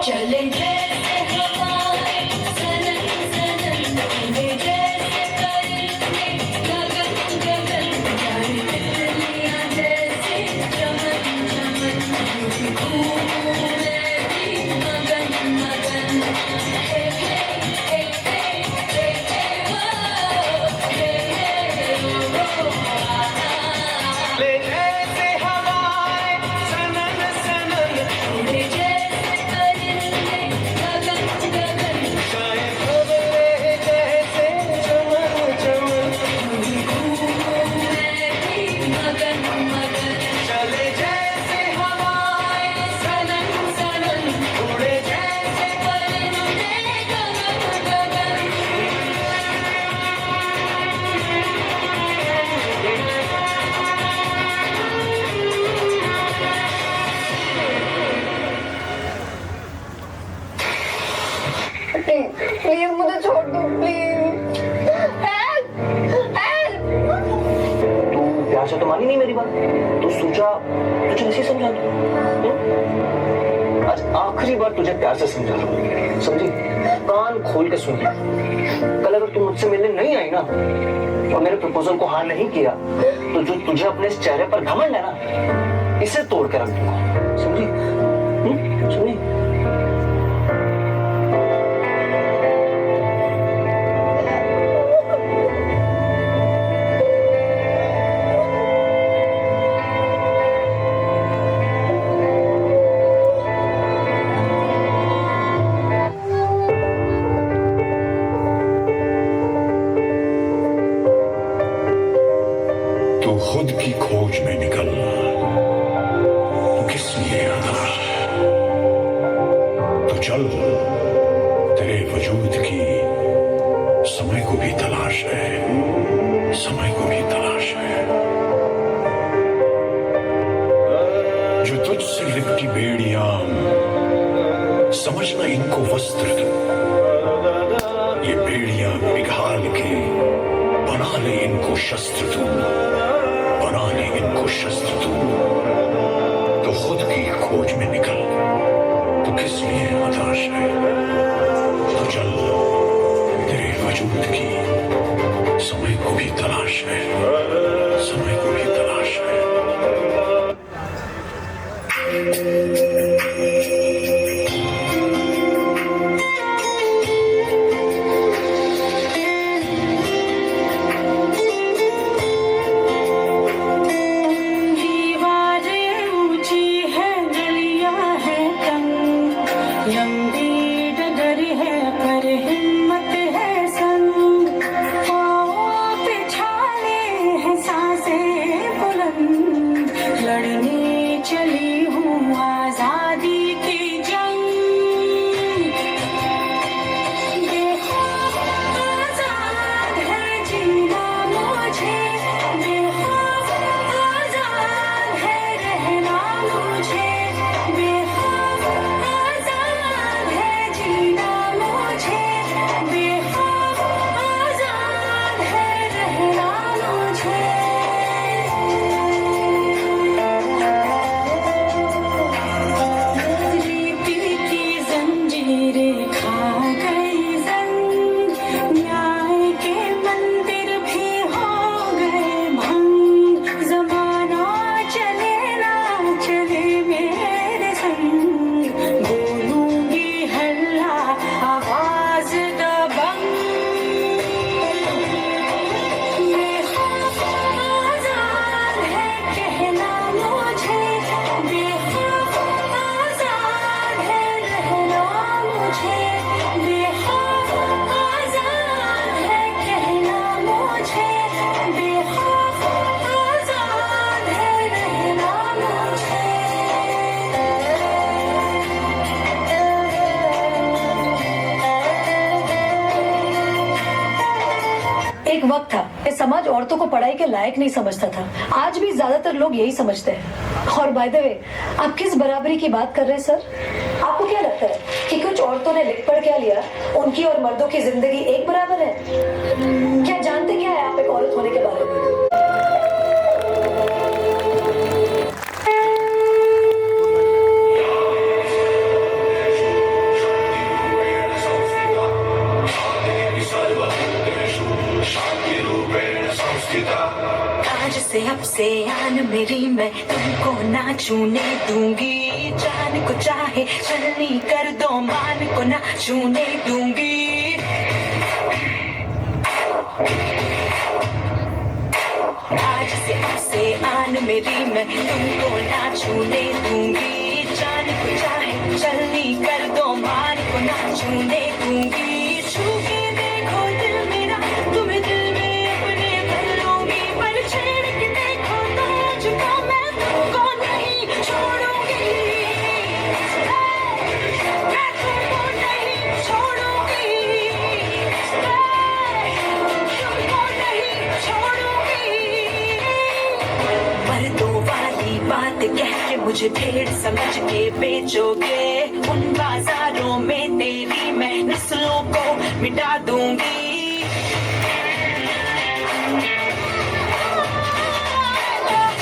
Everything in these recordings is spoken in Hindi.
चले जैसे हवाएं सनन सनन उड़े जैसे परिंदे गगन गगन जाए तितलियां जैसे चमन चमन घूमूं मैं भी मगन मगन हे हे हे हे हे हे वो हे हे वो ले जैसे हवाएं सनन सनन उड़े जैसे परिंदे गगन गगन गाए खबरे जैसे चमन चमन घूमूं मैं भी मगन मगन चले जैसे हवाएं सनन सनन उड़े जैसे परिंदे गगन गगन प्लीज मुझे छोड़ दो प्लीज हेल्प हेल्प तू प्यार से तो मानी नहीं मेरी बात। तू सोचा तुझे ऐसे समझा दूं? आज आखिरी बार तुझे प्यार से समझा रहा हूँ, समझी? कान खोल के सुन ले। कल अगर तू मुझसे मिलने नहीं आई ना और मेरे प्रपोजल को हाँ नहीं किया तो जो तुझे अपने इस चेहरे पर घमंड है ना इसे तोड़ के रख दूंगा, समझी? समझी? तू खुद की खोज में निकल, तू किस लिए आता? तो चल, तेरे वजूद की समय को भी तलाश है, समय को भी तलाश है। जो तुझसे लिपटी बेड़ियां, समझना इनको वस्त्र तू। ये बेड़ियां पिघाल के बना ले इनको शस्त्र तू, बना ले इनको शस्त्र तू। तो खुद की खोज में निकल, तो किस लिए हताश है? तो चल, तेरे वजूद की समय को भी तलाश है, समय को भी तलाश है। दीवारें ऊंची है गलियां है तंग लंबी डगर है पर हिम्मत है संग पाँव पे छाले हैं सांसें बुलंद लड़ने चली हूँ आजादी की जंग बेखौफ आजाद है जीना मुझे बेखौफ आजाद है रहना मुझे बेखौफ आजाद है जीना मुझे बेखौफ आजाद है रहना मुझे रीति की जंजीरें खा गई जंग न्याय के मंदिर भी हो गए भंग जमाना चले ना चले मेरे संग बोलूंगी हल्ला आवाज दबंग बेखौफ आजाद है कहना मुझे बेखौफ आजाद है रहना मुझे बेखौफ आजाद है कहना मुझे बेखौफ आजाद है रहना एक वक्त था ये समाज औरतों को पढ़ाई के लायक नहीं समझता था। आज भी ज्यादातर लोग यही समझते हैं। और बाय द वे, आप किस बराबरी की बात कर रहे हैं सर? आपको क्या लगता है कि कुछ औरतों ने लिख पढ़ क्या लिया, उनकी और मर्दों की जिंदगी एक बराबर है? क्या जानते क्या है आप एक औरत होने के बारे में? अब से आन मेरी मैं तुमको ना छूने दूंगी जान को चाहे चलनी कर दो मान को ना छूने दूंगी आज से अब से आन मेरी मैं तुमको ना छूने दूंगी जान को चाहे चलनी कर दो मान को ना छूने दूंगी छू के देखो दिल मेरा तुम्हें दिल में अपने भर लूंगी पर छेड़ के देखो तो मुझको मैं तुमको नहीं छोड़ूंगी मैं तुमको नहीं छोड़ूंगी तुमको नहीं छोड़ूंगी मर्दों वाली बात कह के मुझे भेड़ समझ के बेचोगे उन बाजारों में तेरी मैं नस्लों को मिटा दूंगी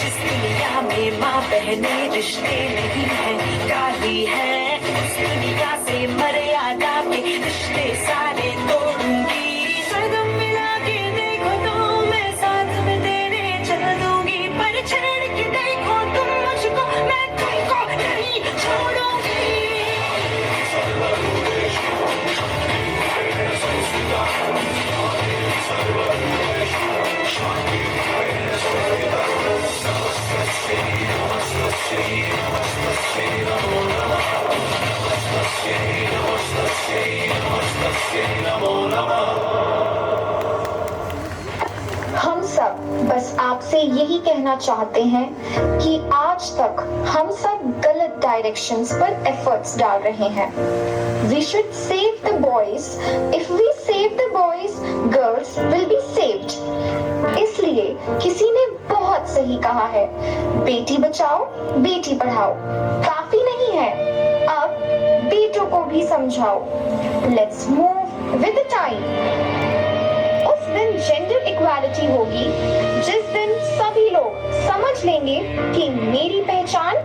जिस दुनिया में माँ बहने रिश्ते नहीं है काली है उस दुनिया से मर्यादा के रिश्ते सारे तोड़ूंगी कदम मिला के देखो तो मैं साथ में तेरे चल दूंगी पर छेड़ के देखो तुम मुझको मैं तुमको नहीं छोड़ूंगी हम सब बस आपसे यही कहना चाहते हैं कि आज तक हम सब गलत डायरेक्शंस पर एफर्ट्स डाल रहे हैं we should save the boys if we save the boys girls will be saved इसलिए किसी ने बहुत सही कहा है बेटी बचाओ बेटी पढ़ाओ काफी नहीं है अब बेटों को भी समझाओ let's move with the time उस दिन जेंडर इक्वालिटी होगी जिस दिन सभी लोग समझ लेंगे कि मेरी पहचान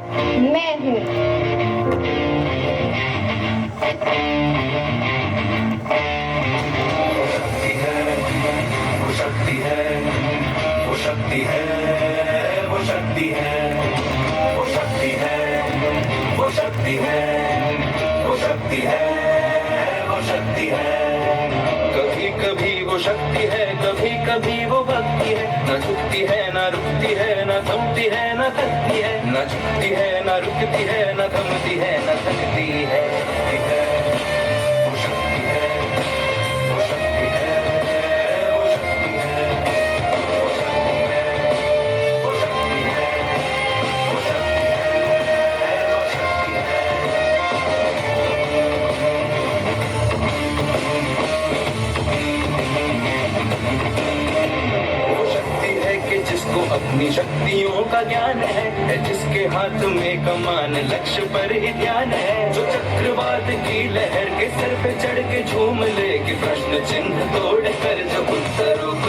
मैं हूँ वो शक्ति है वो शक्ति है वो शक्ति है वो शक्ति है वो शक्ति है वो शक्ति है वो शक्ति है कभी कभी वो शक्ति है कभी कभी वो भक्ति है न झुकती है न रुकती है न थमती है न थकती है न झुकती है न रुकती है न थमती है न थकती है वो शक्ति है वो शक्ति है वो शक्ति है वो शक्ति है वो शक्ति है वो शक्ति है वो शक्ति है वो शक्ति है कि जिसको अपनी शक्तियों का ज्ञान है जिसके हाथ में कमान लक्ष्य पर ही ध्यान है जो चक्रवात की लहर के सर पे चढ़ के झूम ले कि प्रश्न चिन्ह तोड़ कर जो उत्तरों को